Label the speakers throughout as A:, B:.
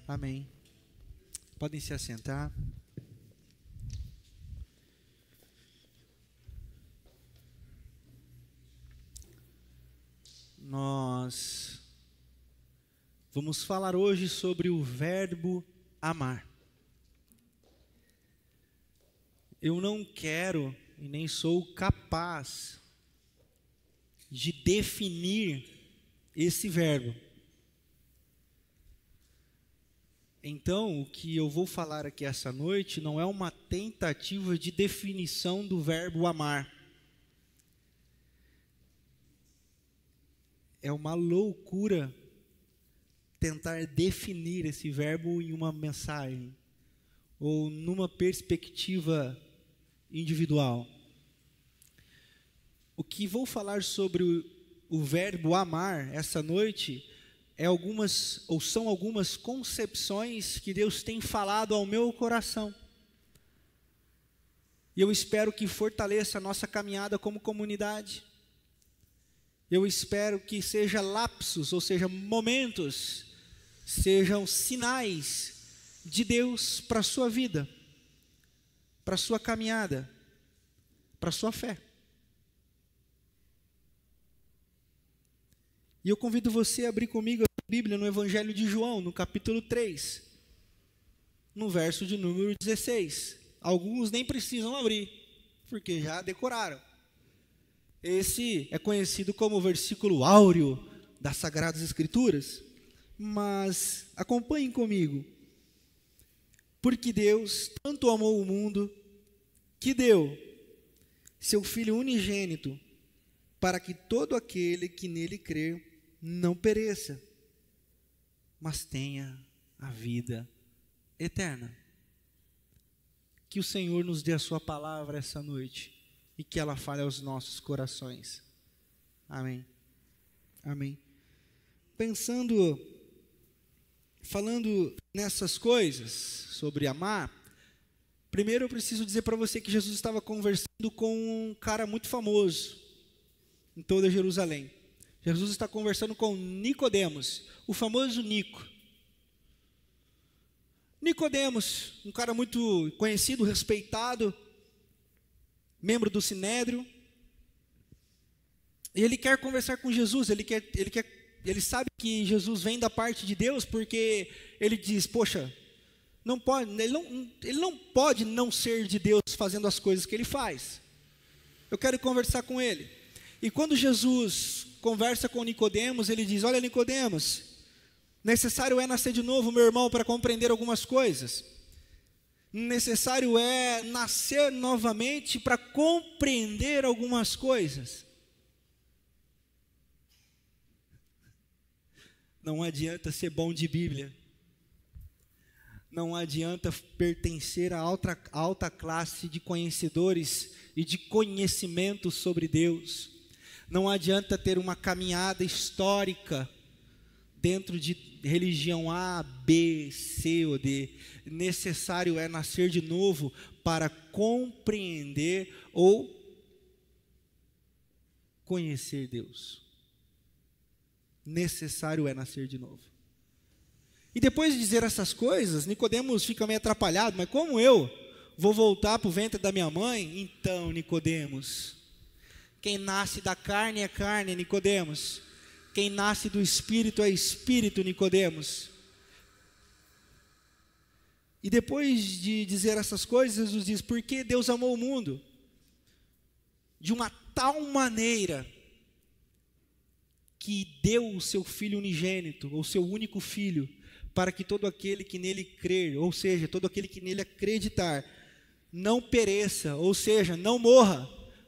A: Amém. Podem se assentar. Nós vamos falar hoje sobre o verbo amar. Eu não quero e nem sou capaz de definir esse verbo. Então, o que eu vou falar aqui essa noite não é uma tentativa de definição do verbo amar. É uma loucura tentar definir esse verbo em uma mensagem ou numa perspectiva individual. O que vou falar sobre o verbo amar essa noite são algumas concepções que Deus tem falado ao meu coração. E eu espero que fortaleça a nossa caminhada como comunidade. Eu espero que seja lapsos, ou seja, momentos, sejam sinais de Deus para a sua vida, para a sua caminhada, para a sua fé. E eu convido você a abrir comigo a Bíblia no Evangelho de João, no capítulo 3, no verso de número 16. Alguns nem precisam abrir, porque já decoraram. Esse é conhecido como o versículo áureo das Sagradas Escrituras. Mas acompanhem comigo. Porque Deus tanto amou o mundo, que deu seu Filho unigênito, para que todo aquele que nele crer não pereça, mas tenha a vida eterna. Que o Senhor nos dê a sua palavra essa noite e que ela fale aos nossos corações. Amém. Amém. Falando nessas coisas sobre amar, primeiro eu preciso dizer para você que Jesus estava conversando com um cara muito famoso em toda Jerusalém. Jesus está conversando com Nicodemos, o famoso Nico. Nicodemos, um cara muito conhecido, respeitado, membro do Sinédrio, e ele quer conversar com Jesus. Ele sabe que Jesus vem da parte de Deus, porque ele diz, poxa, ele não pode não ser de Deus fazendo as coisas que ele faz. Eu quero conversar com ele. E quando Jesus conversa com Nicodemos, ele diz, olha Nicodemos, necessário é nascer de novo, meu irmão, para compreender algumas coisas. Necessário é nascer novamente para compreender algumas coisas. Não adianta ser bom de Bíblia. Não adianta pertencer à alta classe de conhecedores e de conhecimento sobre Deus. Não adianta ter uma caminhada histórica dentro de religião A, B, C ou D. Necessário é nascer de novo para compreender ou conhecer Deus. Necessário é nascer de novo. E depois de dizer essas coisas, Nicodemos fica meio atrapalhado, mas como eu vou voltar para o ventre da minha mãe? Então, Nicodemos, quem nasce da carne é carne, Nicodemos. Quem nasce do Espírito é Espírito, Nicodemos. E depois de dizer essas coisas, Jesus diz, porque Deus amou o mundo de uma tal maneira que deu o seu Filho unigênito, ou seu único Filho, para que todo aquele que nele crer, ou seja, todo aquele que nele acreditar, não pereça, ou seja, não morra,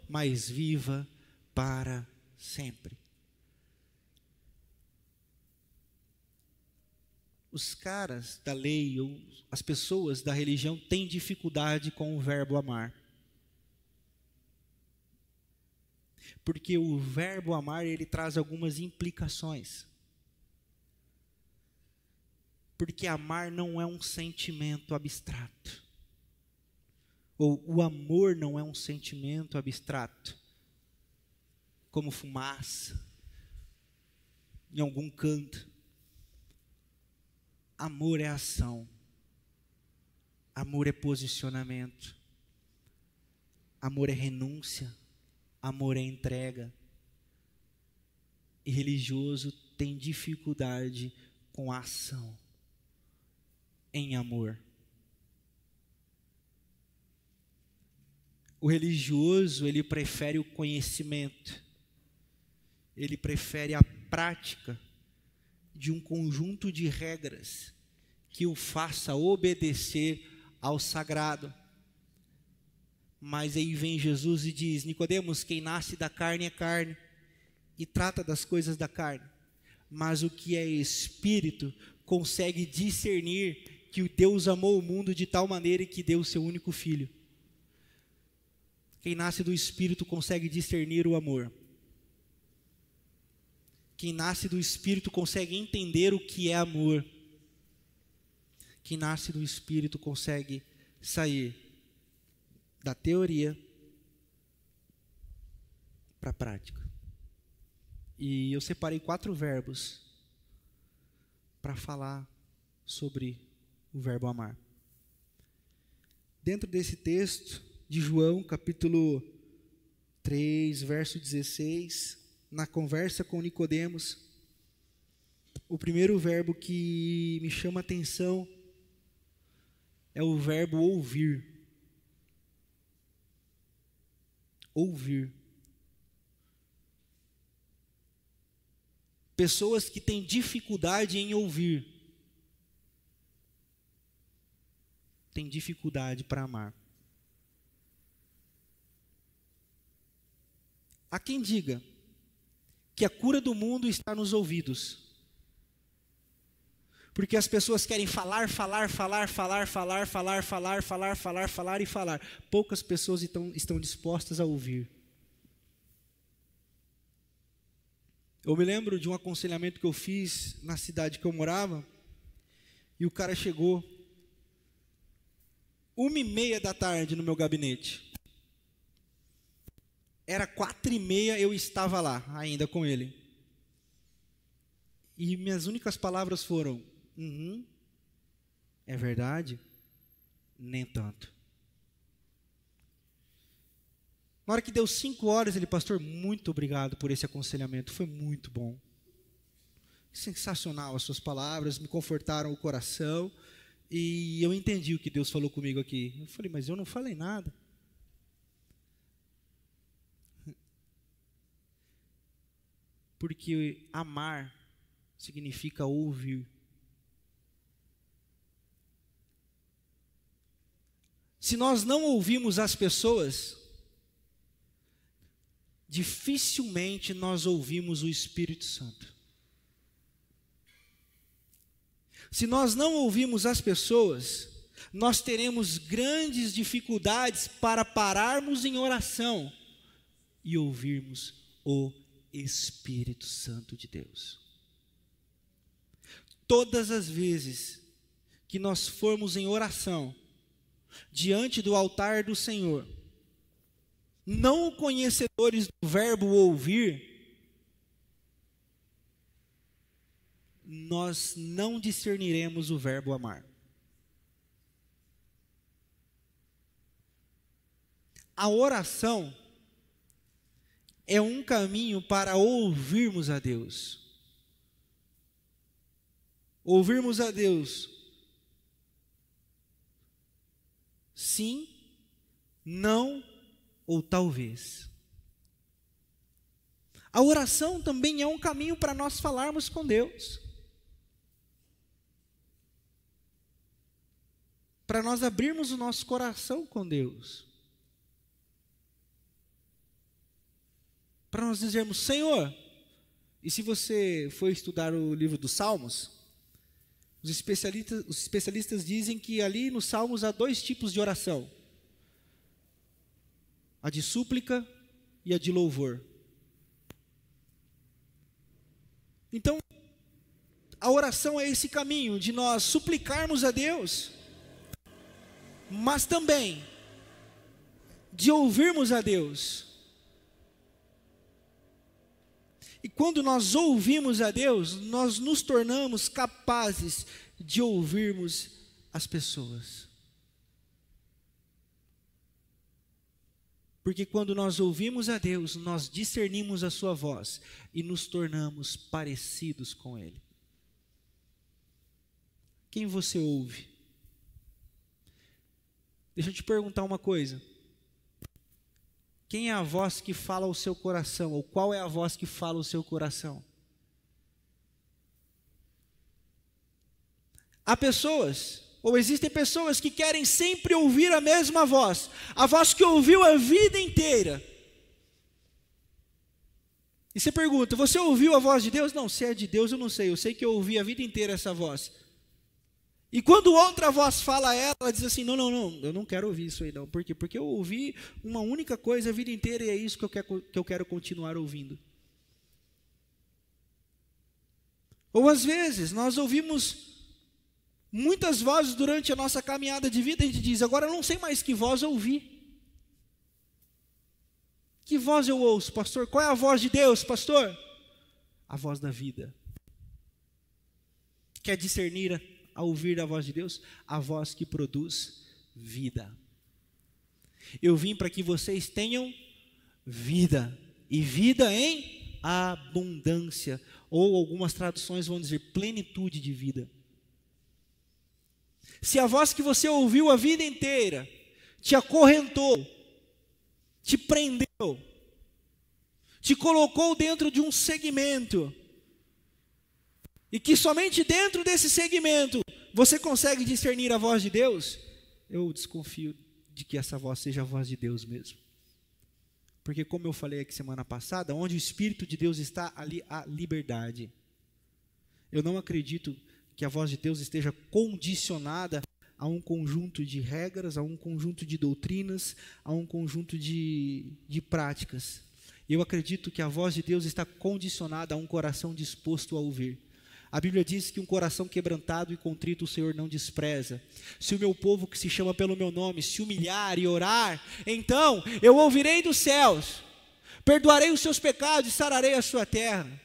A: mas viva para sempre. Os caras da lei, ou as pessoas da religião, têm dificuldade com o verbo amar. Porque o verbo amar, ele traz algumas implicações. Porque amar não é um sentimento abstrato. Ou o amor não é um sentimento abstrato. Como fumaça, em algum canto. Amor é ação. Amor é posicionamento. Amor é renúncia. Amor é entrega. E religioso tem dificuldade com a ação em amor. O religioso, ele prefere o conhecimento, ele prefere a prática de um conjunto de regras que o faça obedecer ao sagrado. Mas aí vem Jesus e diz: Nicodemos, quem nasce da carne é carne, e trata das coisas da carne, mas o que é espírito consegue discernir que Deus amou o mundo de tal maneira que deu o seu único filho. Quem nasce do Espírito consegue discernir o amor. Quem nasce do Espírito consegue entender o que é amor. Quem nasce do Espírito consegue sair da teoria para a prática. E eu separei 4 verbos para falar sobre o verbo amar. Dentro desse texto de João, capítulo 3, verso 16, na conversa com Nicodemos, o primeiro verbo que me chama a atenção é o verbo ouvir. Ouvir. Pessoas que têm dificuldade em ouvir, têm dificuldade para amar. Há quem diga que a cura do mundo está nos ouvidos. Porque as pessoas querem falar e falar. Poucas pessoas estão dispostas a ouvir. Eu me lembro de um aconselhamento que eu fiz na cidade que eu morava, e o cara chegou 1h30 da tarde no meu gabinete. Era 4h30, eu estava lá, ainda com ele. E minhas únicas palavras foram: é verdade? Nem tanto. Na hora que deu 5 horas, ele: pastor, muito obrigado por esse aconselhamento, foi muito bom. Sensacional as suas palavras, me confortaram o coração, e eu entendi o que Deus falou comigo aqui. Eu falei: mas eu não falei nada. Porque amar significa ouvir. Se nós não ouvimos as pessoas, dificilmente nós ouvimos o Espírito Santo. Se nós não ouvimos as pessoas, nós teremos grandes dificuldades para pararmos em oração e ouvirmos o Espírito Santo de Deus. Todas as vezes que nós formos em oração diante do altar do Senhor, não conhecedores do verbo ouvir, nós não discerniremos o verbo amar. A oração é um caminho para ouvirmos a Deus. Ouvirmos a Deus. Sim, não ou talvez. A oração também é um caminho para nós falarmos com Deus. Para nós abrirmos o nosso coração com Deus. Para nós dizermos: Senhor. E se você for estudar o livro dos Salmos, os especialistas dizem que ali nos Salmos há 2 tipos de oração: a de súplica e a de louvor. Então, a oração é esse caminho de nós suplicarmos a Deus, mas também de ouvirmos a Deus. E quando nós ouvimos a Deus, nós nos tornamos capazes de ouvirmos as pessoas. Porque quando nós ouvimos a Deus, nós discernimos a sua voz e nos tornamos parecidos com Ele. Quem você ouve? Deixa eu te perguntar uma coisa. Quem é a voz que fala ao seu coração? Ou qual é a voz que fala ao seu coração? Há pessoas, ou existem pessoas que querem sempre ouvir a mesma voz, a voz que ouviu a vida inteira. E você pergunta, você ouviu a voz de Deus? Não, se é de Deus eu não sei, eu sei que eu ouvi a vida inteira essa voz. E quando outra voz fala a ela, ela diz assim, não, eu não quero ouvir isso aí não. Por quê? Porque eu ouvi uma única coisa a vida inteira e é isso que eu quero continuar ouvindo. Ou às vezes, nós ouvimos muitas vozes durante a nossa caminhada de vida, a gente diz, agora eu não sei mais que voz eu ouvi. Que voz eu ouço, pastor? Qual é a voz de Deus, pastor? A voz da vida. Quer discernir a ouvir a voz de Deus? A voz que produz vida. Eu vim para que vocês tenham vida, e vida em abundância, ou algumas traduções vão dizer plenitude de vida. Se a voz que você ouviu a vida inteira te acorrentou, te prendeu, te colocou dentro de um segmento, e que somente dentro desse segmento você consegue discernir a voz de Deus, eu desconfio de que essa voz seja a voz de Deus mesmo. Porque como eu falei aqui semana passada, onde o Espírito de Deus está, ali há liberdade. Eu não acredito que a voz de Deus esteja condicionada a um conjunto de regras, a um conjunto de doutrinas, a um conjunto de práticas. Eu acredito que a voz de Deus está condicionada a um coração disposto a ouvir. A Bíblia diz que um coração quebrantado e contrito o Senhor não despreza. Se o meu povo que se chama pelo meu nome se humilhar e orar, então eu ouvirei dos céus, perdoarei os seus pecados e sararei a sua terra.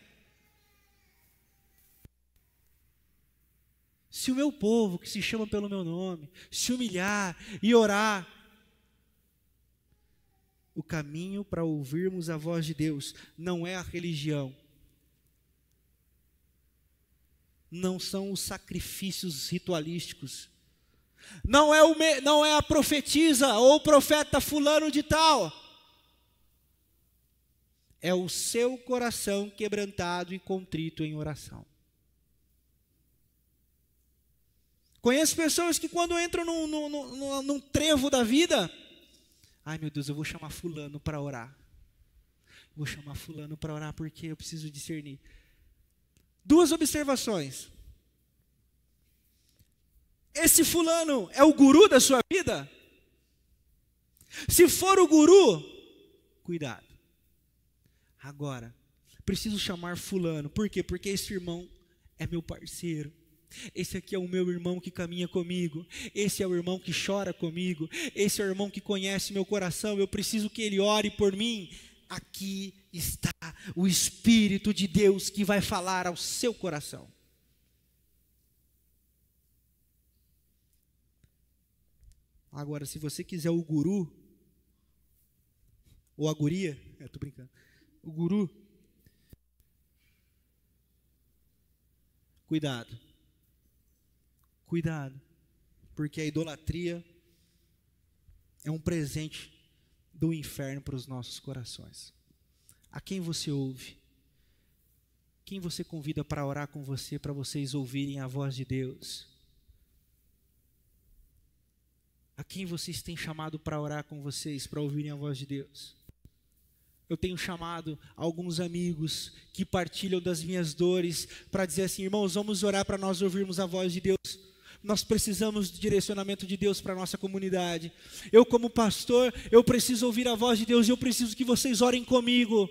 A: Se o meu povo que se chama pelo meu nome se humilhar e orar, o caminho para ouvirmos a voz de Deus não é a religião, não são os sacrifícios ritualísticos, não é a profetisa ou o profeta fulano de tal, é o seu coração quebrantado e contrito em oração. Conheço pessoas que quando entram num trevo da vida, ai meu Deus, eu vou chamar fulano para orar, vou chamar fulano para orar porque eu preciso discernir. Duas observações. Esse fulano é o guru da sua vida? Se for o guru, cuidado. Agora, preciso chamar fulano. Por quê? Porque esse irmão é meu parceiro. Esse aqui é o meu irmão que caminha comigo. Esse é o irmão que chora comigo. Esse é o irmão que conhece meu coração. Eu preciso que ele ore por mim. Aqui está o Espírito de Deus que vai falar ao seu coração. Agora, se você quiser o guru, ou a guria, estou brincando, o guru, cuidado, porque a idolatria é um presente do inferno para os nossos corações. A quem você ouve? Quem você convida para orar com você, para vocês ouvirem a voz de Deus? A quem vocês têm chamado para orar com vocês, para ouvirem a voz de Deus? Eu tenho chamado alguns amigos que partilham das minhas dores, para dizer assim, irmãos, vamos orar para nós ouvirmos a voz de Deus. Nós precisamos do direcionamento de Deus para a nossa comunidade. Eu como pastor, eu preciso ouvir a voz de Deus e eu preciso que vocês orem comigo.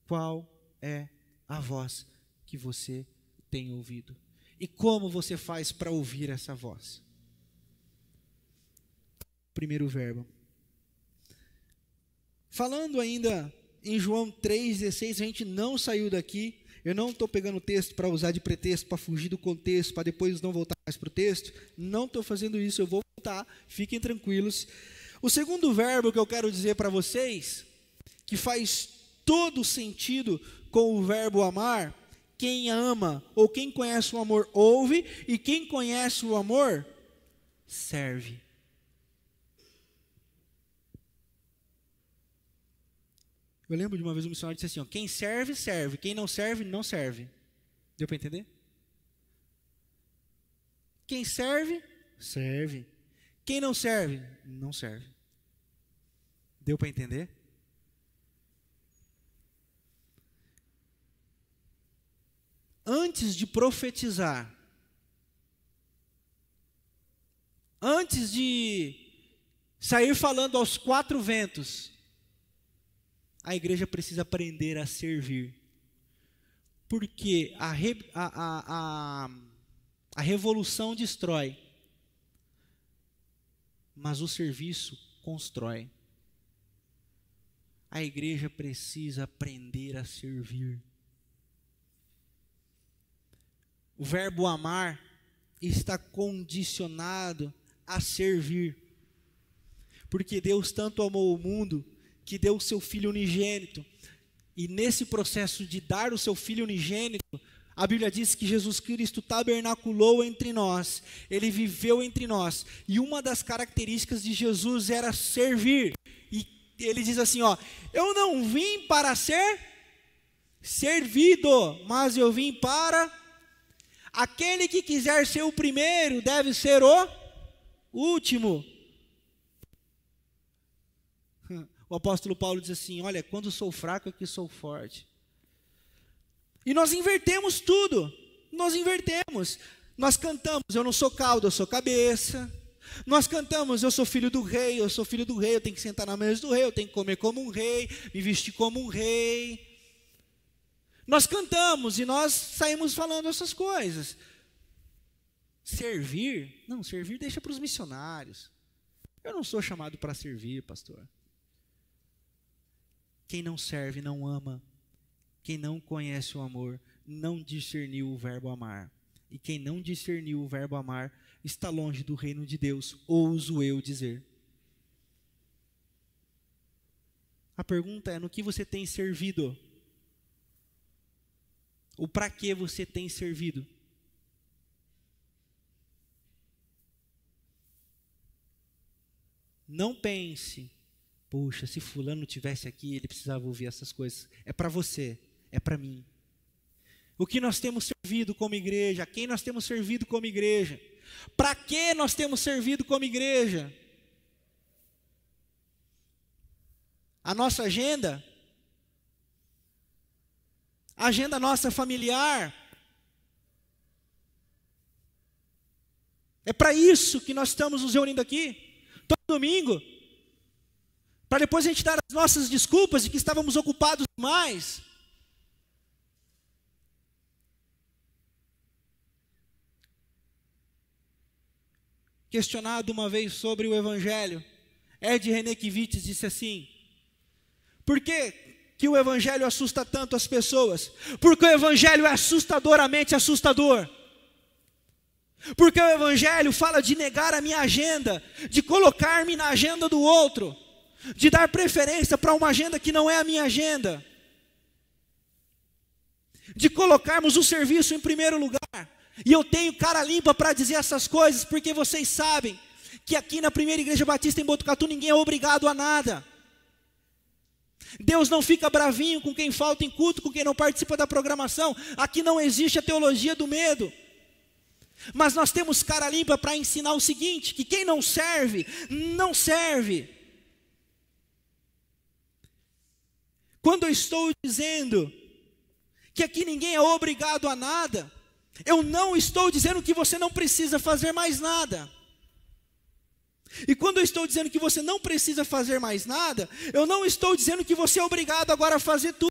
A: Qual é a voz que você tem ouvido? E como você faz para ouvir essa voz? Primeiro verbo. Falando ainda em João 3,16, a gente não saiu daqui. Eu não estou pegando o texto para usar de pretexto, para fugir do contexto, para depois não voltar mais para o texto. Não estou fazendo isso, eu vou voltar, fiquem tranquilos. O segundo verbo que eu quero dizer para vocês, que faz todo sentido com o verbo amar, quem ama ou quem conhece o amor ouve, e quem conhece o amor serve. Eu lembro de uma vez um missionário disse assim, ó, quem serve, serve, quem não serve, não serve. Deu para entender? Quem serve, serve. Quem não serve, não serve. Deu para entender? Antes de profetizar, antes de sair falando aos quatro ventos, a igreja precisa aprender a servir. Porque a revolução destrói, mas o serviço constrói. A igreja precisa aprender a servir. O verbo amar está condicionado a servir. Porque Deus tanto amou o mundo que deu o seu Filho unigênito. E nesse processo de dar o seu Filho unigênito, a Bíblia diz que Jesus Cristo tabernaculou entre nós. Ele viveu entre nós. E uma das características de Jesus era servir. E ele diz assim, ó, eu não vim para ser servido, mas eu vim para... Aquele que quiser ser o primeiro deve ser o último. O apóstolo Paulo diz assim, olha, quando sou fraco é que sou forte. E nós invertemos tudo. Nós invertemos. Nós cantamos, eu não sou cauda, eu sou cabeça. Nós cantamos, eu sou filho do rei, eu sou filho do rei, eu tenho que sentar na mesa do rei, eu tenho que comer como um rei, me vestir como um rei. Nós cantamos e nós saímos falando essas coisas. Servir? Não, servir deixa para os missionários. Eu não sou chamado para servir, pastor. Quem não serve não ama. Quem não conhece o amor não discerniu o verbo amar. E quem não discerniu o verbo amar está longe do reino de Deus, ouso eu dizer. A pergunta é, no que você tem servido? Ou para que você tem servido? Não pense, puxa, se fulano tivesse aqui, ele precisava ouvir essas coisas. É para você, é para mim. O que nós temos servido como igreja? A quem nós temos servido como igreja? Para que nós temos servido como igreja? A nossa agenda? A agenda nossa familiar? É para isso que nós estamos nos reunindo aqui? Todo domingo, para depois a gente dar as nossas desculpas de que estávamos ocupados demais. Questionado uma vez sobre o Evangelho, Ed Renekiewicz disse assim, por que o Evangelho assusta tanto as pessoas? Porque o Evangelho é assustadoramente assustador. Porque o Evangelho fala de negar a minha agenda, de colocar-me na agenda do outro, de dar preferência para uma agenda que não é a minha agenda, de colocarmos o serviço em primeiro lugar. E eu tenho cara limpa para dizer essas coisas, porque vocês sabem que aqui na Primeira Igreja Batista em Botucatu ninguém é obrigado a nada. Deus não fica bravinho com quem falta em culto, com quem não participa da programação. Aqui não existe a teologia do medo. Mas nós temos cara limpa para ensinar o seguinte, que quem não serve, não serve. Quando eu estou dizendo que aqui ninguém é obrigado a nada, eu não estou dizendo que você não precisa fazer mais nada. E quando eu estou dizendo que você não precisa fazer mais nada, eu não estou dizendo que você é obrigado agora a fazer tudo.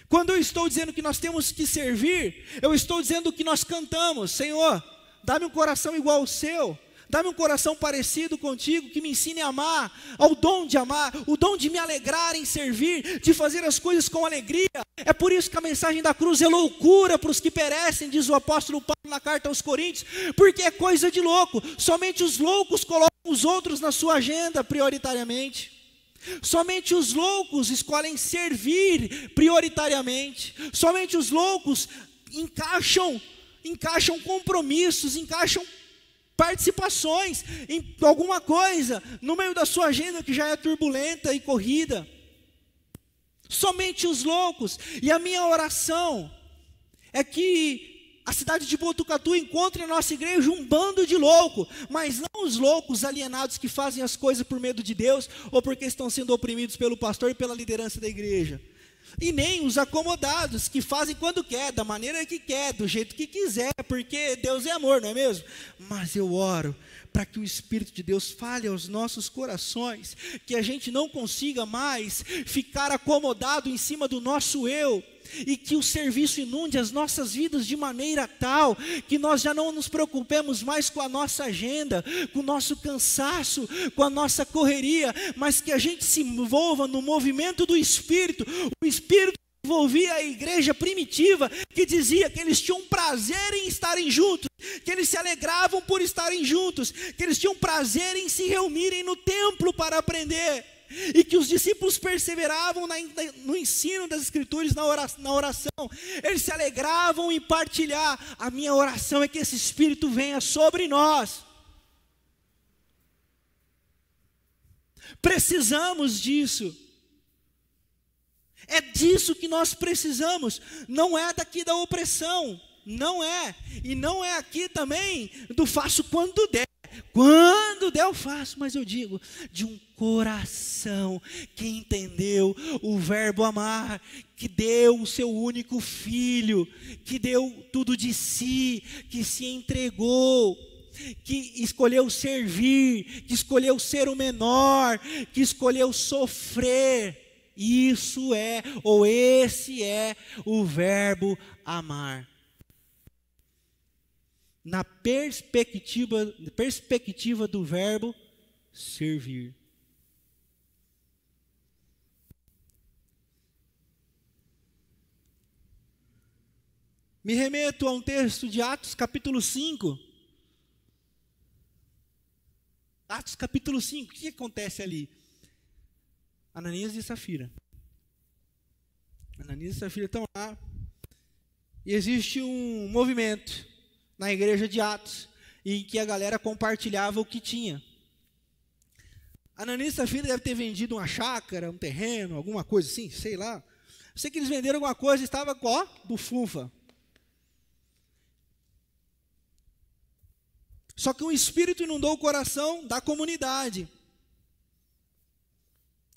A: Quando eu estou dizendo que nós temos que servir, eu estou dizendo que nós cantamos, Senhor, dá-me um coração igual ao seu, Dá-me um coração parecido contigo, que me ensine a amar, ao dom de amar, o dom de me alegrar em servir, de fazer as coisas com alegria. É por isso que a mensagem da cruz é loucura para os que perecem, diz o apóstolo Paulo na carta aos Coríntios, porque é coisa de louco. Somente os loucos colocam os outros na sua agenda prioritariamente. Somente os loucos escolhem servir prioritariamente. Somente os loucos encaixam compromissos, encaixam participações em alguma coisa no meio da sua agenda que já é turbulenta e corrida. Somente os loucos. E a minha oração é que a cidade de Botucatu encontre na nossa igreja um bando de loucos, mas não os loucos alienados que fazem as coisas por medo de Deus ou porque estão sendo oprimidos pelo pastor e pela liderança da igreja. E nem os acomodados que fazem quando quer, da maneira que quer, do jeito que quiser, porque Deus é amor, não é mesmo? Mas eu oro para que o Espírito de Deus fale aos nossos corações, que a gente não consiga mais ficar acomodado em cima do nosso eu, e que o serviço inunde as nossas vidas de maneira tal, que nós já não nos preocupemos mais com a nossa agenda, com o nosso cansaço, com a nossa correria, mas que a gente se envolva no movimento do Espírito. O Espírito envolvia a igreja primitiva, que dizia que eles tinham prazer em estarem juntos, que eles se alegravam por estarem juntos, que eles tinham prazer em se reunirem no templo para aprender, e que os discípulos perseveravam no ensino das Escrituras, na oração, eles se alegravam em partilhar. A minha oração é que esse Espírito venha sobre nós. Precisamos disso. É disso que nós precisamos. Não é daqui da opressão, não é. E não é aqui também do faço quando der. Quando der eu faço, mas eu digo de um coração que entendeu o verbo amar, que deu o seu único filho, que deu tudo de si, que se entregou, que escolheu servir, que escolheu ser o menor, que escolheu sofrer. Isso é, ou esse é o verbo amar. Na perspectiva do verbo servir. Me remeto a um texto de Atos capítulo 5. Atos capítulo 5, o que acontece ali? Ananias e Safira. Ananias e Safira estão lá. E existe um movimento na igreja de Atos, em que a galera compartilhava o que tinha. Ananias e Safira deve ter vendido uma chácara, um terreno, alguma coisa assim, sei lá. Eu sei que eles venderam alguma coisa, estava bufunfa. Só que um espírito inundou o coração da comunidade.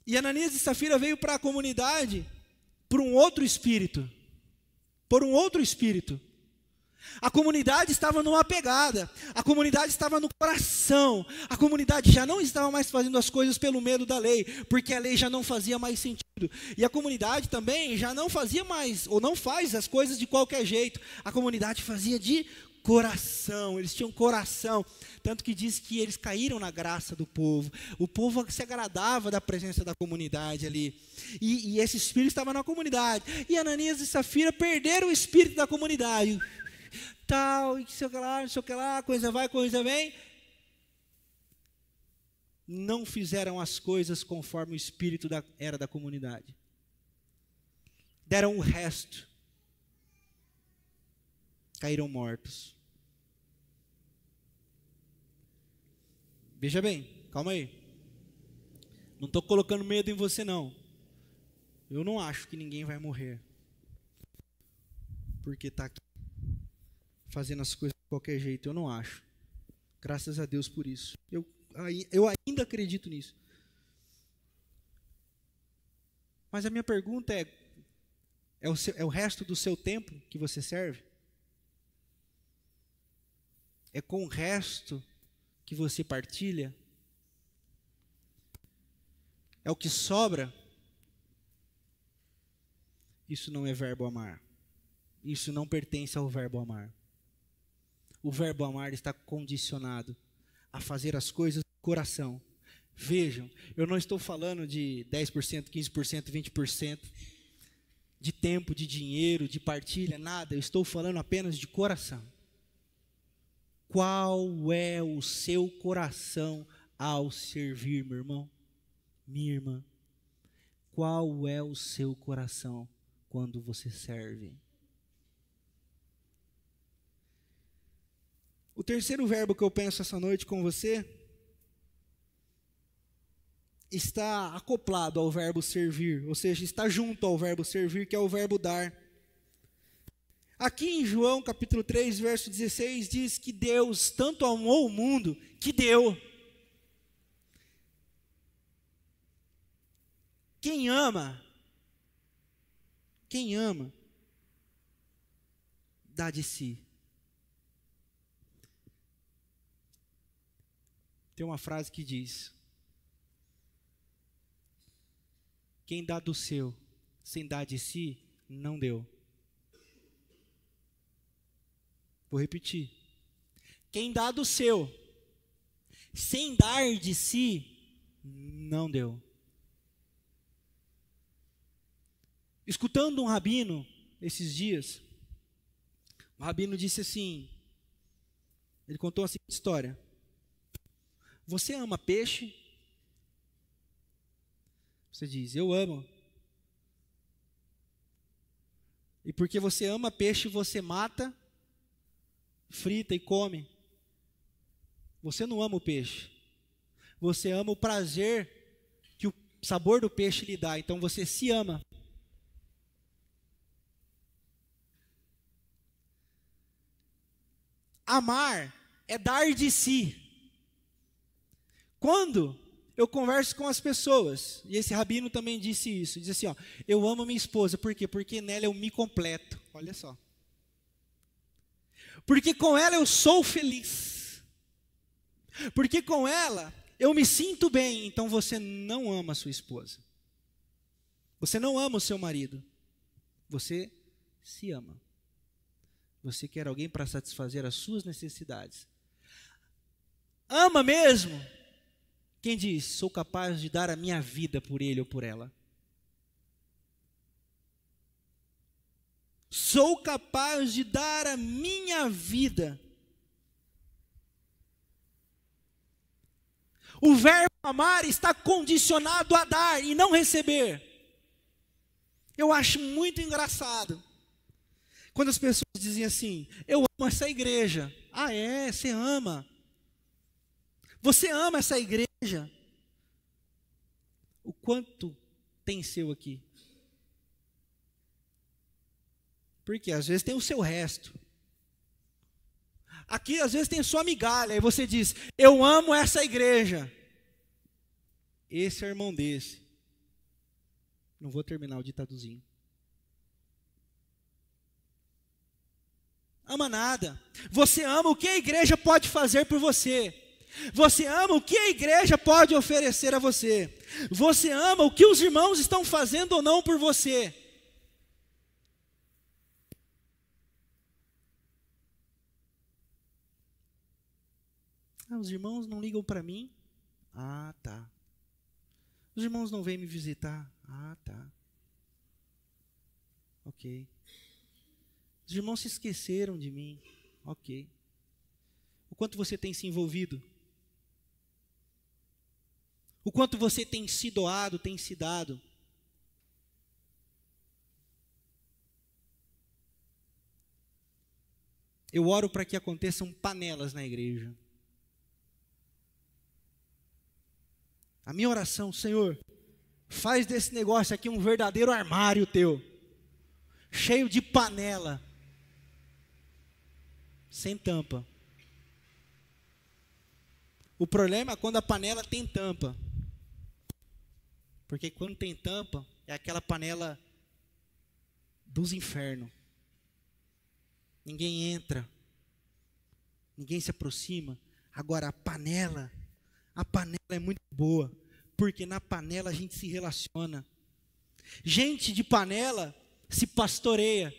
A: E Ananias e Safira veio para a comunidade por um outro espírito. Por um outro espírito. A comunidade estava numa pegada, a comunidade estava no coração, a comunidade já não estava mais fazendo as coisas pelo medo da lei, porque a lei já não fazia mais sentido, e a comunidade também já não fazia mais, ou não faz as coisas de qualquer jeito, a comunidade fazia de coração, eles tinham coração, tanto que diz que eles caíram na graça do povo, o povo se agradava da presença da comunidade ali, e esse espírito estava na comunidade, e Ananias e Safira perderam o espírito da comunidade, tal, e sei o que lá, coisa vai, coisa vem, não fizeram as coisas conforme o espírito era da comunidade, deram o resto, caíram mortos. Veja bem, calma aí, não estou colocando medo em você não, eu não acho que ninguém vai morrer, porque está aqui fazendo as coisas de qualquer jeito, eu não acho. Graças a Deus por isso. Eu ainda acredito nisso. Mas a minha pergunta é o resto do seu tempo que você serve? É com o resto que você partilha? É o que sobra? Isso não é verbo amar. Isso não pertence ao verbo amar. O verbo amar está condicionado a fazer as coisas do coração. Vejam, eu não estou falando de 10%, 15%, 20%, de tempo, de dinheiro, de partilha, nada. Eu estou falando apenas de coração. Qual é o seu coração ao servir, meu irmão? Minha irmã. Qual é o seu coração quando você serve? O terceiro verbo que eu penso essa noite com você está acoplado ao verbo servir, ou seja, está junto ao verbo servir, que é o verbo dar. Aqui em João capítulo 3, verso 16, diz que Deus tanto amou o mundo que deu. Quem ama, dá de si. Tem uma frase que diz: quem dá do seu sem dar de si, não deu. Vou repetir. Quem dá do seu sem dar de si, não deu. Escutando um rabino esses dias, o rabino disse assim, ele contou a seguinte história: você ama peixe? Você diz, eu amo. E porque você ama peixe, você mata, frita e come. Você não ama o peixe. Você ama o prazer que o sabor do peixe lhe dá. Então você se ama. Amar é dar de si. Quando eu converso com as pessoas, e esse rabino também disse isso, diz assim, ó, eu amo minha esposa, por quê? Porque nela eu me completo, olha só. Porque com ela eu sou feliz. Porque com ela eu me sinto bem. Então você não ama a sua esposa. Você não ama o seu marido. Você se ama. Você quer alguém para satisfazer as suas necessidades. Ama mesmo? Quem diz, sou capaz de dar a minha vida por ele ou por ela? Sou capaz de dar a minha vida. O verbo amar está condicionado a dar e não receber. Eu acho muito engraçado quando as pessoas dizem assim, eu amo essa igreja. Ah, é? Você ama? Você ama essa igreja? O quanto tem seu aqui? Porque às vezes tem o seu resto. Aqui às vezes tem sua migalha. E você diz, eu amo essa igreja. Esse é o irmão desse. Não vou terminar o ditadozinho. Ama nada. Você ama o que a igreja pode fazer por você. Você ama o que a igreja pode oferecer a você. Você ama o que os irmãos estão fazendo ou não por você. Ah, os irmãos não ligam para mim? Ah, tá. Os irmãos não vêm me visitar? Ah, tá. Ok. Os irmãos se esqueceram de mim? Ok. O quanto você tem se envolvido? O quanto você tem se doado, tem se dado? Eu oro para que aconteçam panelas na igreja. A minha oração, Senhor, faz desse negócio aqui um verdadeiro armário teu, cheio de panela, sem tampa. O problema é quando a panela tem tampa. Porque quando tem tampa, é aquela panela dos infernos. Ninguém entra, ninguém se aproxima. Agora a panela é muito boa, porque na panela a gente se relaciona. Gente de panela se pastoreia.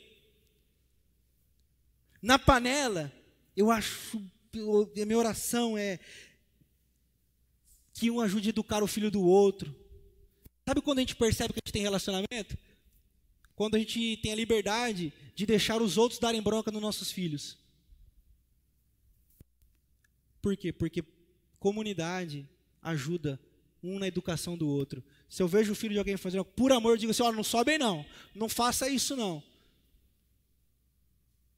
A: Na panela, eu acho, a minha oração é que um ajude a educar o filho do outro. Sabe quando a gente percebe que a gente tem relacionamento? Quando a gente tem a liberdade de deixar os outros darem bronca nos nossos filhos. Por quê? Porque comunidade ajuda um na educação do outro. Se eu vejo o filho de alguém fazendo, por amor, eu digo assim, não sobe aí não, não faça isso não.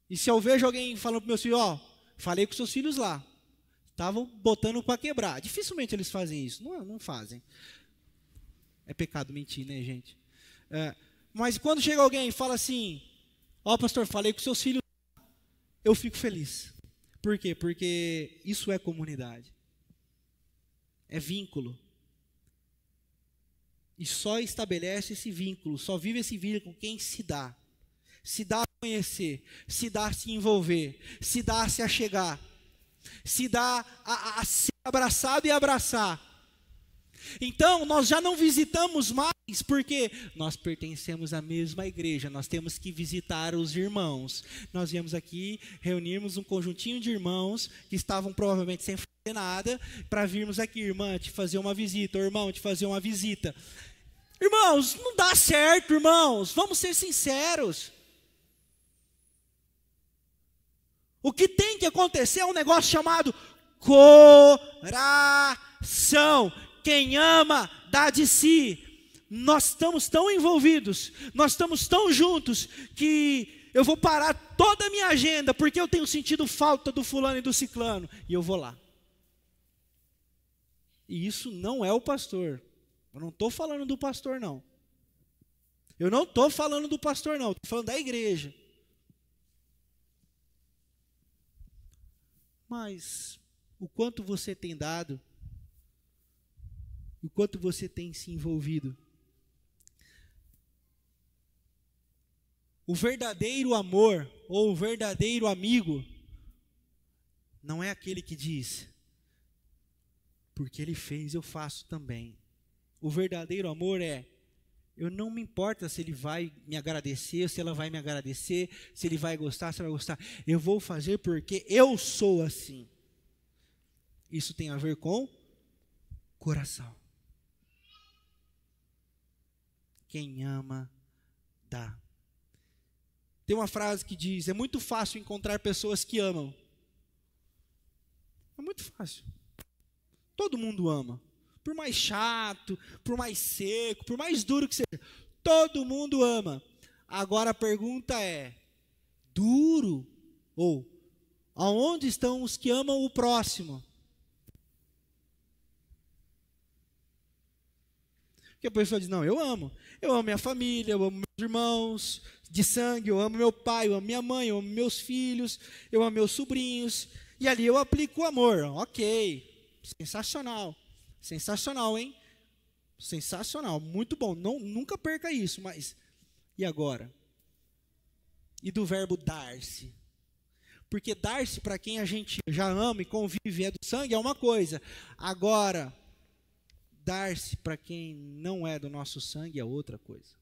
A: E se eu vejo alguém falando para meus filhos, falei com seus filhos lá, estavam botando para quebrar. Dificilmente eles fazem isso, não fazem. É pecado mentir, né, gente? Mas quando chega alguém e fala assim, pastor, falei com seus filhos, eu fico feliz. Por quê? Porque isso é comunidade. É vínculo. E só estabelece esse vínculo, só vive esse vínculo quem se dá. Se dá a conhecer, se dá a se envolver, se dá a se achegar, se dá a ser abraçado e abraçar. Então, nós já não visitamos mais, porque nós pertencemos à mesma igreja, nós temos que visitar os irmãos. Nós viemos aqui, reunirmos um conjuntinho de irmãos, que estavam provavelmente sem fazer nada, para virmos aqui, irmã, te fazer uma visita, ou irmão, te fazer uma visita. Irmãos, não dá certo, irmãos, vamos ser sinceros. O que tem que acontecer é um negócio chamado coração. Quem ama, dá de si. Nós estamos tão envolvidos, nós estamos tão juntos, que eu vou parar toda a minha agenda, porque eu tenho sentido falta do fulano e do ciclano, e eu vou lá. E isso não é o pastor. Eu não estou falando do pastor, não. Eu não estou falando do pastor, não. Estou falando da igreja. Mas o quanto você tem dado, o quanto você tem se envolvido. O verdadeiro amor, ou o verdadeiro amigo, não é aquele que diz, porque ele fez, eu faço também. O verdadeiro amor é, eu não me importa se ele vai me agradecer, se ela vai me agradecer, se ele vai gostar, se ela vai gostar. Eu vou fazer porque eu sou assim. Isso tem a ver com coração. Quem ama, dá. Tem uma frase que diz, é muito fácil encontrar pessoas que amam. É muito fácil. Todo mundo ama. Por mais chato, por mais seco, por mais duro que seja, todo mundo ama. Agora a pergunta é, duro? Ou, aonde estão os que amam o próximo? Porque a pessoa diz, não, eu amo minha família, eu amo meus irmãos de sangue, eu amo meu pai, eu amo minha mãe, eu amo meus filhos, eu amo meus sobrinhos, e ali eu aplico o amor. Ok, sensacional. Sensacional, hein? Sensacional, muito bom. Nunca perca isso, mas e agora? E do verbo dar-se? Porque dar-se para quem a gente já ama e convive é do sangue é uma coisa. Agora, dar-se para quem não é do nosso sangue é outra coisa.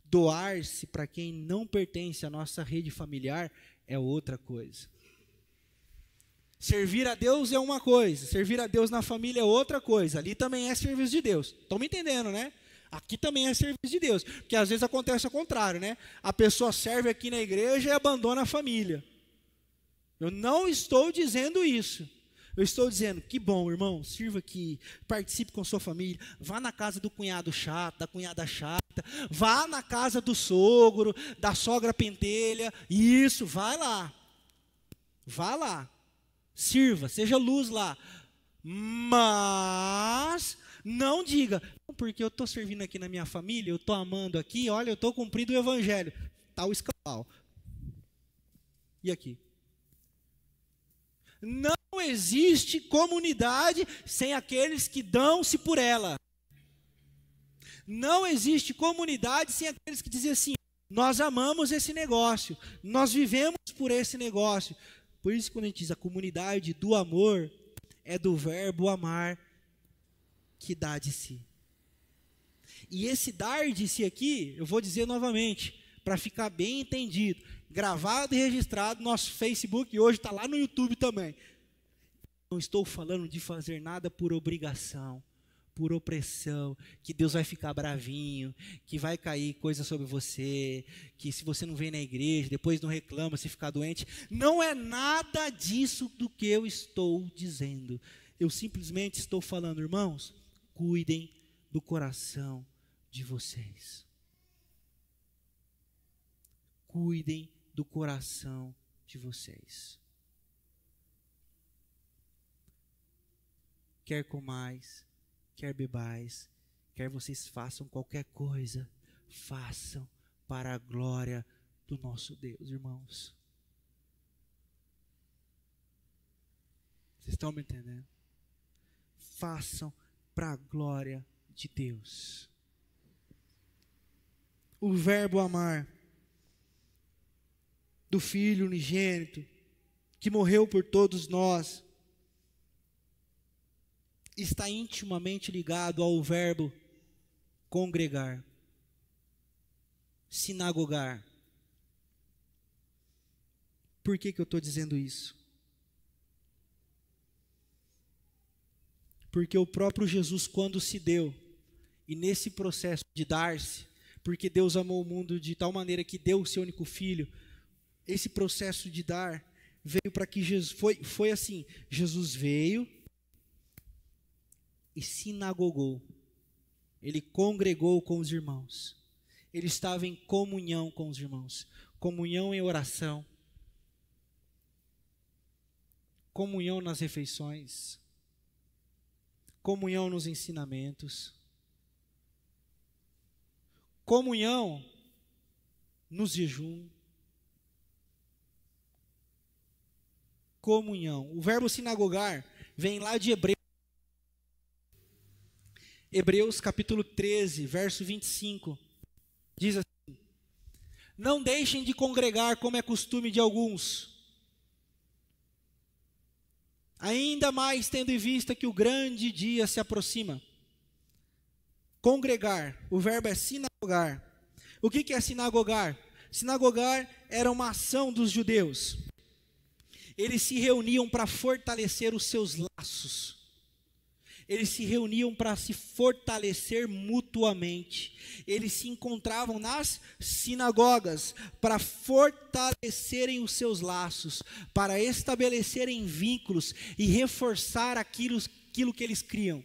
A: Doar-se para quem não pertence à nossa rede familiar é outra coisa. Servir a Deus é uma coisa, servir a Deus na família é outra coisa. Ali também é serviço de Deus. Estão me entendendo, né? Aqui também é serviço de Deus. Porque às vezes acontece o contrário, né? A pessoa serve aqui na igreja e abandona a família. Eu não estou dizendo isso. Eu estou dizendo, que bom, irmão, sirva aqui, participe com sua família, vá na casa do cunhado chato, da cunhada chata, vá na casa do sogro, da sogra pentelha, isso, vai lá. Vá lá. Sirva, seja luz lá, mas não diga, porque eu estou servindo aqui na minha família, eu estou amando aqui, olha, eu estou cumprindo o evangelho, está o escambau. E aqui? Não existe comunidade sem aqueles que dão-se por ela. Não existe comunidade sem aqueles que dizem assim, nós amamos esse negócio, nós vivemos por esse negócio. Por isso, quando a gente diz a comunidade do amor, é do verbo amar, que dá de si. E esse dar de si aqui, eu vou dizer novamente, para ficar bem entendido, gravado e registrado no nosso Facebook, e hoje está lá no YouTube também. Não estou falando de fazer nada por obrigação, por opressão, que Deus vai ficar bravinho, que vai cair coisa sobre você, que se você não vem na igreja, depois não reclama se ficar doente. Não é nada disso do que eu estou dizendo. Eu simplesmente estou falando, irmãos, cuidem do coração de vocês. Cuidem do coração de vocês. Quer comais, quer bebais, quer vocês façam qualquer coisa, façam para a glória do nosso Deus, irmãos. Vocês estão me entendendo? Façam para a glória de Deus. O verbo amar do Filho unigênito, que morreu por todos nós, está intimamente ligado ao verbo congregar, sinagogar. Por que eu estou dizendo isso? Porque o próprio Jesus, quando se deu, e nesse processo de dar-se, porque Deus amou o mundo de tal maneira que deu o seu único filho, esse processo de dar veio para que Jesus, foi assim, Jesus veio e sinagogou, ele congregou com os irmãos, ele estava em comunhão com os irmãos, comunhão em oração, comunhão nas refeições, comunhão nos ensinamentos, comunhão nos jejum, comunhão. O verbo sinagogar vem lá de Hebreus capítulo 13, verso 25, diz assim: não deixem de congregar como é costume de alguns, ainda mais tendo em vista que o grande dia se aproxima. Congregar, o verbo é sinagogar. O que é sinagogar? Sinagogar era uma ação dos judeus. Eles se reuniam para fortalecer os seus laços. Eles se reuniam para se fortalecer mutuamente. Eles se encontravam nas sinagogas para fortalecerem os seus laços, para estabelecerem vínculos e reforçar aquilo que eles criam.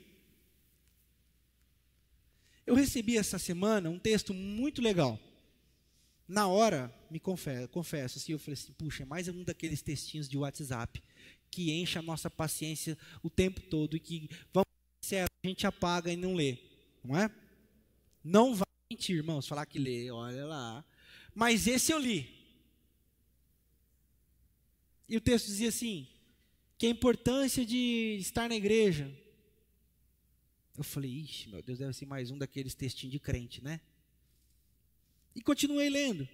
A: Eu recebi essa semana um texto muito legal. Na hora, me confesso assim, eu falei assim, puxa, é mais um daqueles textinhos de WhatsApp que enche a nossa paciência o tempo todo e que, vamos ser sinceros, a gente apaga e não lê, não é? Não vai mentir, irmãos, falar que lê, olha lá. Mas esse eu li. E o texto dizia assim, que a importância de estar na igreja. Eu falei, ixi, meu Deus, deve ser mais um daqueles textinhos de crente, né? E continuei lendo.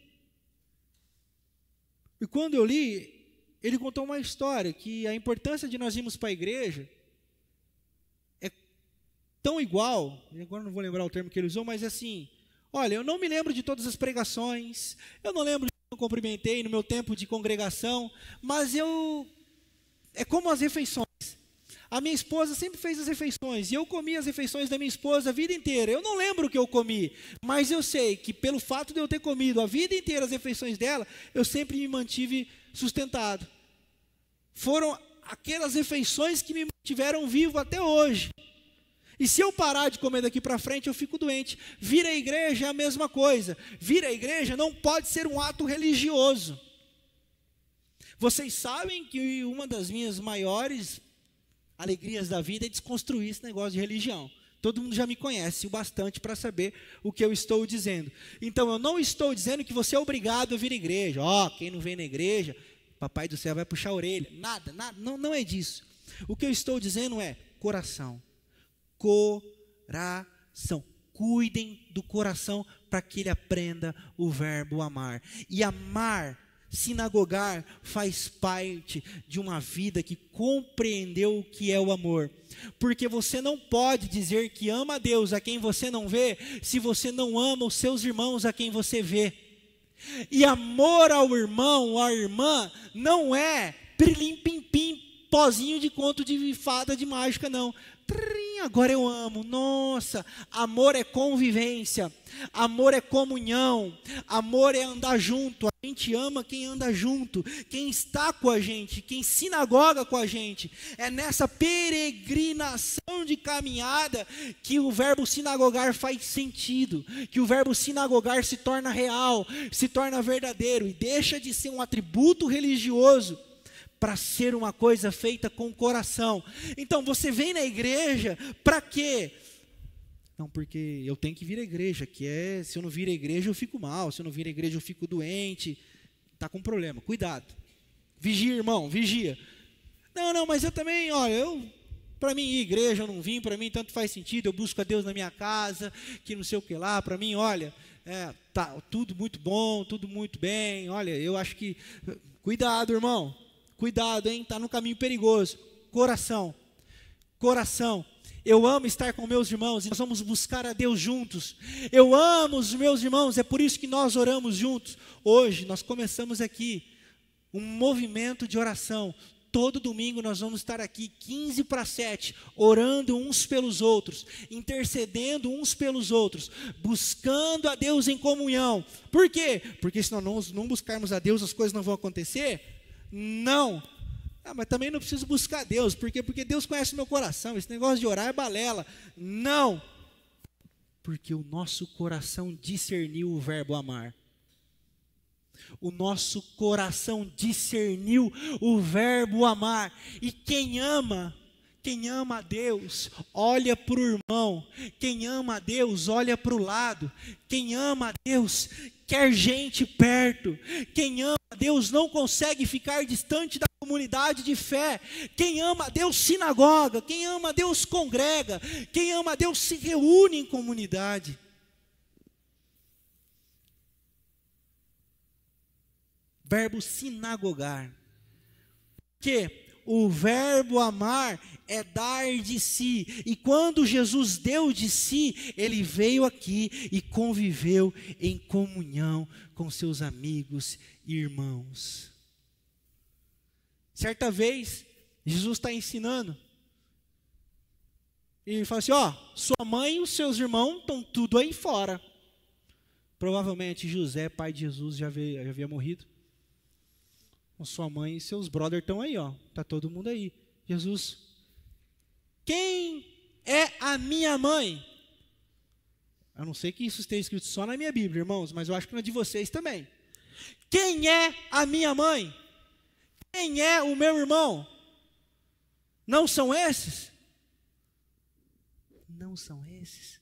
A: E quando eu li, ele contou uma história, que a importância de nós irmos para a igreja é tão igual, agora não vou lembrar o termo que ele usou, mas é assim, olha, eu não me lembro de todas as pregações, eu não lembro de que eu cumprimentei no meu tempo de congregação, mas é como as refeições. A minha esposa sempre fez as refeições, e eu comi as refeições da minha esposa a vida inteira. Eu não lembro o que eu comi, mas eu sei que pelo fato de eu ter comido a vida inteira as refeições dela, eu sempre me mantive sustentado. Foram aquelas refeições que me mantiveram vivo até hoje. E se eu parar de comer daqui para frente, eu fico doente. Vir à igreja é a mesma coisa. Vir à igreja não pode ser um ato religioso. Vocês sabem que uma das minhas maiores alegrias da vida é desconstruir esse negócio de religião. Todo mundo já me conhece o bastante para saber o que eu estou dizendo. Então, eu não estou dizendo que você é obrigado a vir à igreja. Quem não vem na igreja, papai do céu vai puxar a orelha. Nada, não é disso. O que eu estou dizendo é coração. Coração. Cuidem do coração para que ele aprenda o verbo amar. E amar, sinagogar, faz parte de uma vida que compreendeu o que é o amor. Porque você não pode dizer que ama a Deus a quem você não vê, se você não ama os seus irmãos a quem você vê. E amor ao irmão ou à irmã não é pirlim-pim-pim pozinho de conto de fada de mágica, não. Agora eu amo. Nossa, amor é convivência, amor é comunhão, amor é andar junto. A gente ama quem anda junto, quem está com a gente, quem sinagoga com a gente. É nessa peregrinação de caminhada que o verbo sinagogar faz sentido, que o verbo sinagogar se torna real, se torna verdadeiro e deixa de ser um atributo religioso para ser uma coisa feita com o coração. Então, você vem na igreja, para quê? Não, porque eu tenho que vir à igreja, se eu não vir à igreja eu fico mal, se eu não vir à igreja eu fico doente, está com problema, cuidado. Vigia, irmão, vigia. Não, mas eu também, para mim ir à igreja eu não vim, para mim tanto faz sentido, eu busco a Deus na minha casa, que não sei o que lá, para mim, tá tudo muito bom, tudo muito bem, eu acho que, cuidado, irmão. Cuidado, hein? Está no caminho perigoso. Coração. Eu amo estar com meus irmãos e nós vamos buscar a Deus juntos. Eu amo os meus irmãos, é por isso que nós oramos juntos. Hoje nós começamos aqui um movimento de oração. Todo domingo nós vamos estar aqui 6:45, orando uns pelos outros, intercedendo uns pelos outros, buscando a Deus em comunhão. Por quê? Porque se nós não buscarmos a Deus, as coisas não vão acontecer? Não. Mas também não preciso buscar Deus. Por quê? Porque Deus conhece o meu coração. Esse negócio de orar é balela. Não. Porque o nosso coração discerniu o verbo amar. O nosso coração discerniu o verbo amar. E quem ama a Deus, olha para o irmão. Quem ama a Deus, olha para o lado. Quem ama a Deus, quer gente perto. Quem ama a Deus não consegue ficar distante da comunidade de fé. Quem ama a Deus sinagoga. Quem ama a Deus congrega. Quem ama a Deus se reúne em comunidade. Verbo sinagogar. Que o verbo amar é dar de si. E quando Jesus deu de si, ele veio aqui e conviveu em comunhão com seus amigos e irmãos. Certa vez, Jesus está ensinando. E ele fala assim, sua mãe e os seus irmãos estão tudo aí fora. Provavelmente José, pai de Jesus, já havia morrido. Sua mãe e seus brothers estão aí, está todo mundo aí. Jesus, quem é a minha mãe? Eu não sei que isso esteja escrito só na minha Bíblia, irmãos, mas eu acho que na de vocês também. Quem é a minha mãe? Quem é o meu irmão? Não são esses? Não são esses.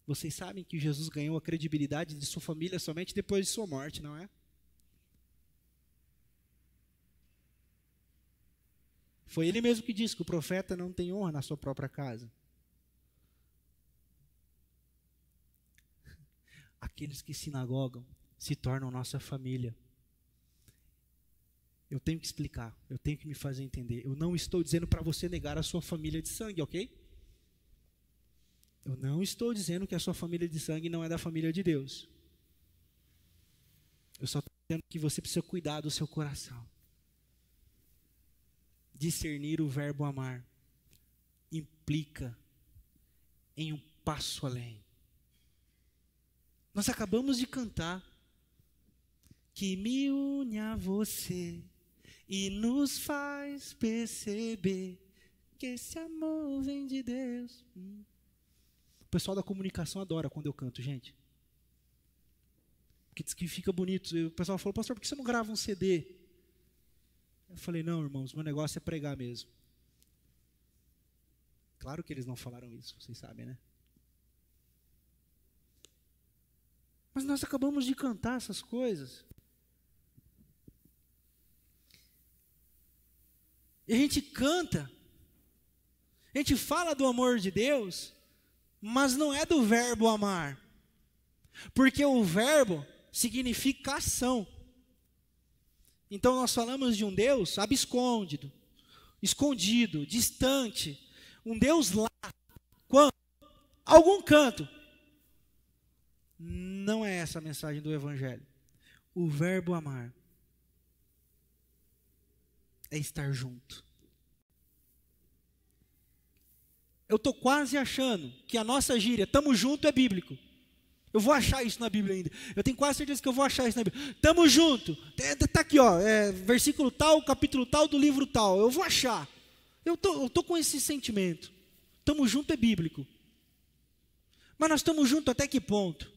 A: Vocês sabem que Jesus ganhou a credibilidade de sua família somente depois de sua morte, não é? Foi ele mesmo que disse que o profeta não tem honra na sua própria casa. Aqueles que sinagogam se tornam nossa família. Eu tenho que explicar, eu tenho que me fazer entender. Eu não estou dizendo para você negar a sua família de sangue, ok? Eu não estou dizendo que a sua família de sangue não é da família de Deus. Eu só estou dizendo que você precisa cuidar do seu coração. Discernir o verbo amar implica em um passo além. Nós acabamos de cantar que me une a você e nos faz perceber que esse amor vem de Deus. O pessoal da comunicação adora quando eu canto, gente. Porque diz que fica bonito. O pessoal falou, pastor, por que você não grava um CD? Eu falei, não, irmãos, meu negócio é pregar mesmo. Claro que eles não falaram isso, vocês sabem, né? Mas nós acabamos de cantar essas coisas. E a gente canta, a gente fala do amor de Deus, mas não é do verbo amar. Porque o verbo significa ação. Então nós falamos de um Deus abscondido, escondido, distante. Um Deus lá, quando? Algum canto. Não é essa a mensagem do Evangelho. O verbo amar é estar junto. Eu estou quase achando que a nossa gíria, tamo junto, é bíblico. Eu vou achar isso na Bíblia ainda. Eu tenho quase certeza que eu vou achar isso na Bíblia. Tamo junto. Está aqui, ó, versículo tal, capítulo tal, do livro tal. Eu vou achar. Eu tô com esse sentimento. Tamo junto é bíblico. Mas nós estamos juntos até que ponto?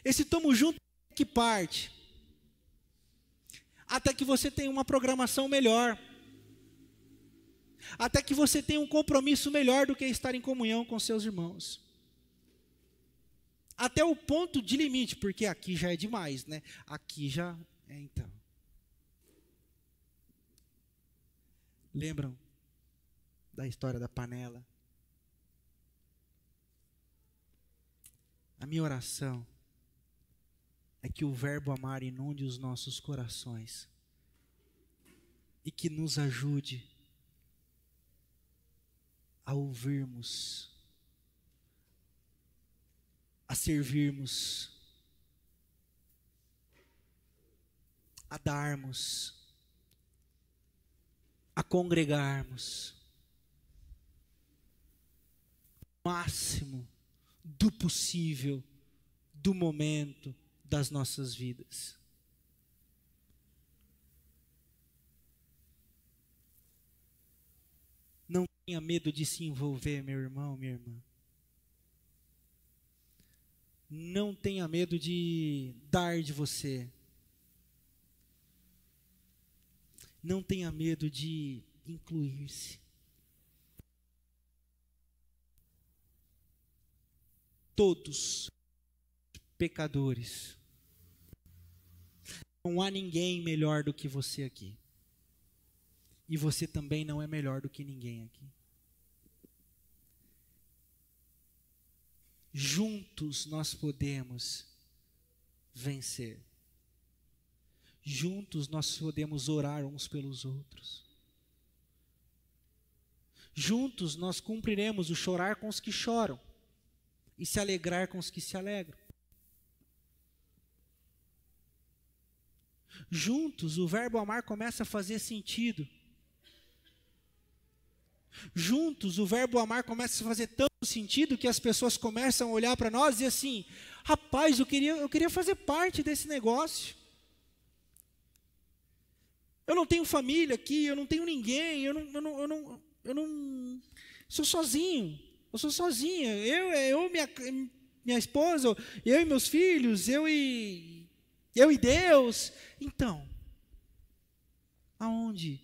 A: Esse tamo junto até que parte? Até que você tenha uma programação melhor. Até que você tenha um compromisso melhor do que estar em comunhão com seus irmãos. Até o ponto de limite, porque aqui já é demais, né? Aqui já então. Lembram da história da panela? A minha oração é que o verbo amar inunde os nossos corações e que nos ajude a ouvirmos, a servirmos, a darmos, a congregarmos o máximo do possível, do momento das nossas vidas. Não tenha medo de se envolver, meu irmão, minha irmã. Não tenha medo de dar de você. Não tenha medo de incluir-se. Todos pecadores. Não há ninguém melhor do que você aqui. E você também não é melhor do que ninguém aqui. Juntos nós podemos vencer. Juntos nós podemos orar uns pelos outros. Juntos nós cumpriremos o chorar com os que choram e se alegrar com os que se alegram. Juntos o verbo amar começa a fazer sentido. Juntos o verbo amar começa a fazer tanto sentido que as pessoas começam a olhar para nós e dizer assim: rapaz, eu queria fazer parte desse negócio. Eu não tenho família aqui, eu não tenho ninguém, eu não sou sozinho, eu sou sozinha, minha esposa, eu e meus filhos, eu e Deus. Então, aonde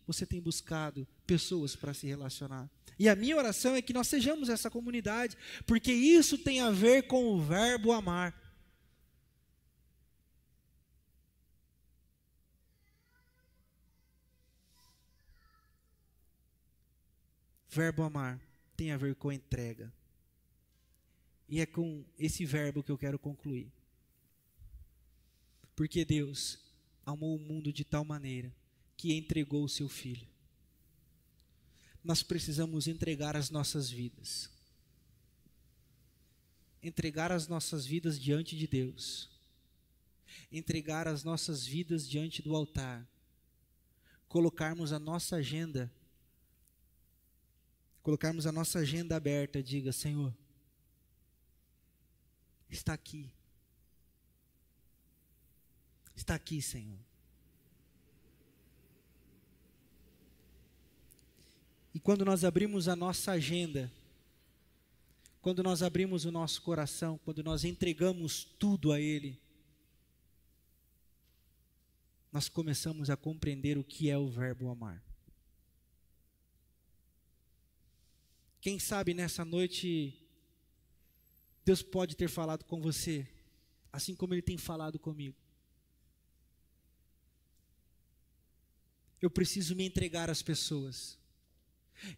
A: você tem buscado pessoas para se relacionar? E a minha oração é que nós sejamos essa comunidade, porque isso tem a ver com o verbo amar. Verbo amar tem a ver com entrega. E é com esse verbo que eu quero concluir. Porque Deus amou o mundo de tal maneira que entregou o seu Filho. Nós precisamos entregar as nossas vidas. Entregar as nossas vidas diante de Deus. Entregar as nossas vidas diante do altar. Colocarmos a nossa agenda aberta, diga: Senhor, está aqui. Está aqui, Senhor. E quando nós abrimos a nossa agenda, quando nós abrimos o nosso coração, quando nós entregamos tudo a Ele, nós começamos a compreender o que é o verbo amar. Quem sabe nessa noite, Deus pode ter falado com você, assim como Ele tem falado comigo. Eu preciso me entregar às pessoas.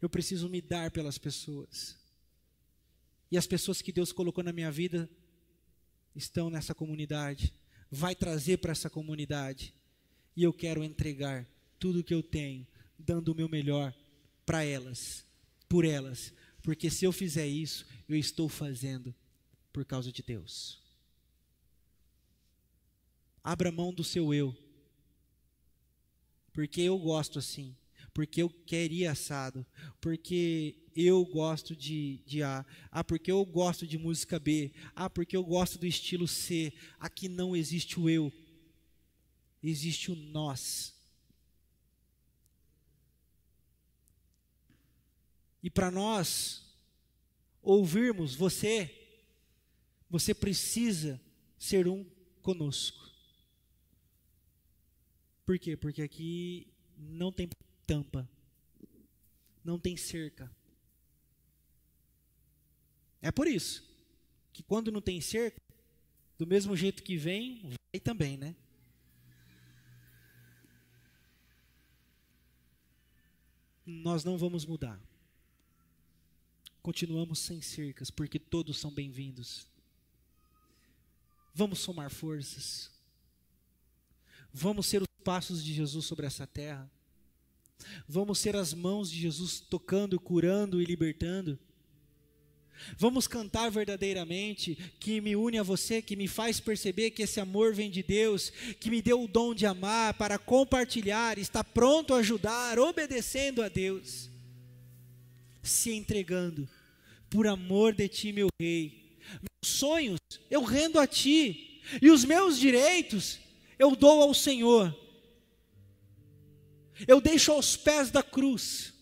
A: Eu preciso me dar pelas pessoas. E as pessoas que Deus colocou na minha vida estão nessa comunidade. Vai trazer para essa comunidade. E eu quero entregar tudo o que eu tenho, dando o meu melhor para elas, por elas. Porque se eu fizer isso, eu estou fazendo por causa de Deus. Abra mão do seu eu. porque eu gosto assim, porque eu queria assado, porque eu gosto de A, porque eu gosto de música B, porque eu gosto do estilo C. Aqui não existe o eu, existe o nós. E para nós ouvirmos você precisa ser um conosco. Por quê? Porque aqui não tem tampa, não tem cerca. É por isso que quando não tem cerca, do mesmo jeito que vem, vai também, né? Nós não vamos mudar. Continuamos sem cercas, porque todos são bem-vindos. Vamos somar forças. Vamos ser os passos de Jesus sobre essa terra. Vamos ser as mãos de Jesus tocando, curando e libertando. Vamos cantar verdadeiramente, que me une a você, que me faz perceber que esse amor vem de Deus, que me deu o dom de amar, para compartilhar, está pronto a ajudar, obedecendo a Deus, se entregando, por amor de ti, meu Rei. Meus sonhos eu rendo a ti, e os meus direitos eu dou ao Senhor. Eu deixo aos pés da cruz,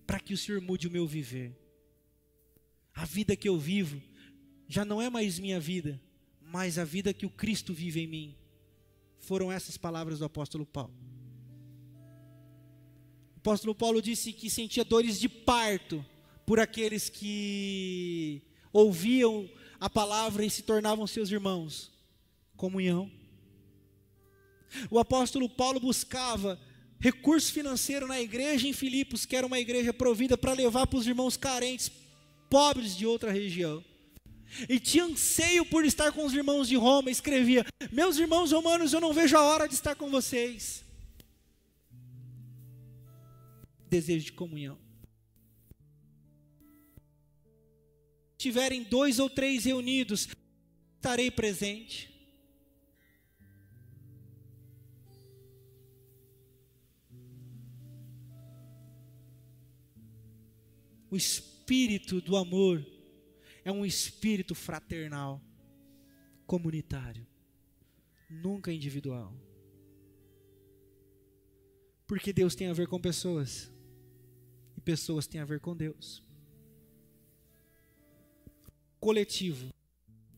A: para que o Senhor mude o meu viver. A vida que eu vivo já não é mais minha vida, mas a vida que o Cristo vive em mim. Foram essas palavras do apóstolo Paulo. O apóstolo Paulo disse que sentia dores de parto por aqueles que ouviam a palavra e se tornavam seus irmãos. Comunhão. O apóstolo Paulo buscava recurso financeiro na igreja em Filipos, que era uma igreja provida para levar para os irmãos carentes, pobres de outra região. E tinha anseio por estar com os irmãos de Roma, escrevia: meus irmãos romanos, eu não vejo a hora de estar com vocês. Desejo de comunhão. Se tiverem 2 ou 3 reunidos, estarei presente. O espírito do amor é um espírito fraternal, comunitário, nunca individual. Porque Deus tem a ver com pessoas, e pessoas têm a ver com Deus. Coletivo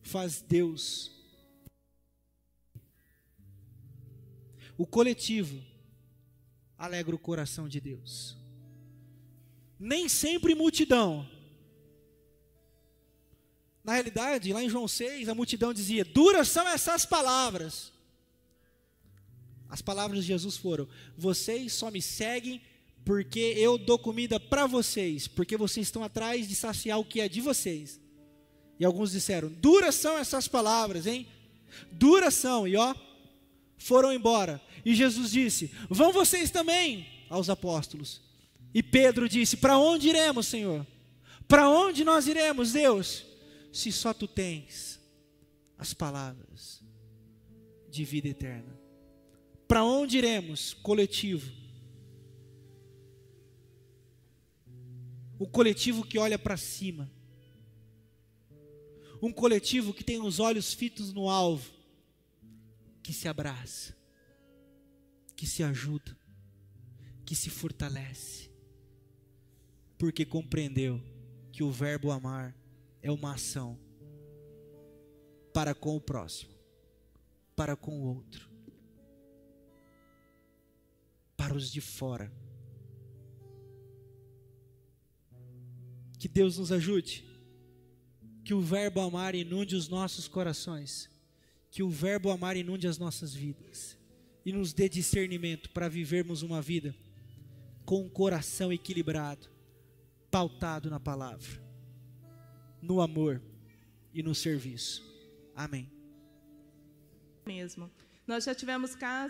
A: faz Deus. O coletivo alegra o coração de Deus. Nem sempre multidão. Na realidade, lá em João 6, a multidão dizia: duras são essas palavras. As palavras de Jesus foram: vocês só me seguem porque eu dou comida para vocês, porque vocês estão atrás de saciar o que é de vocês. E alguns disseram: duras são essas palavras, hein? Duras são. E ó, foram embora. E Jesus disse: vão vocês também, aos apóstolos. E Pedro disse: para onde iremos, Senhor? Para onde nós iremos, Deus? Se só tu tens as palavras de vida eterna. Para onde iremos? Coletivo. Um coletivo que olha para cima. Um coletivo que tem os olhos fitos no alvo. Que se abraça. Que se ajuda. Que se fortalece. Porque compreendeu que o verbo amar é uma ação para com o próximo, para com o outro, para os de fora. Que Deus nos ajude, que o verbo amar inunde os nossos corações, que o verbo amar inunde as nossas vidas e nos dê discernimento para vivermos uma vida com um coração equilibrado, pautado na palavra, no amor e no serviço. Amém.
B: Mesmo. Nós já tivemos casos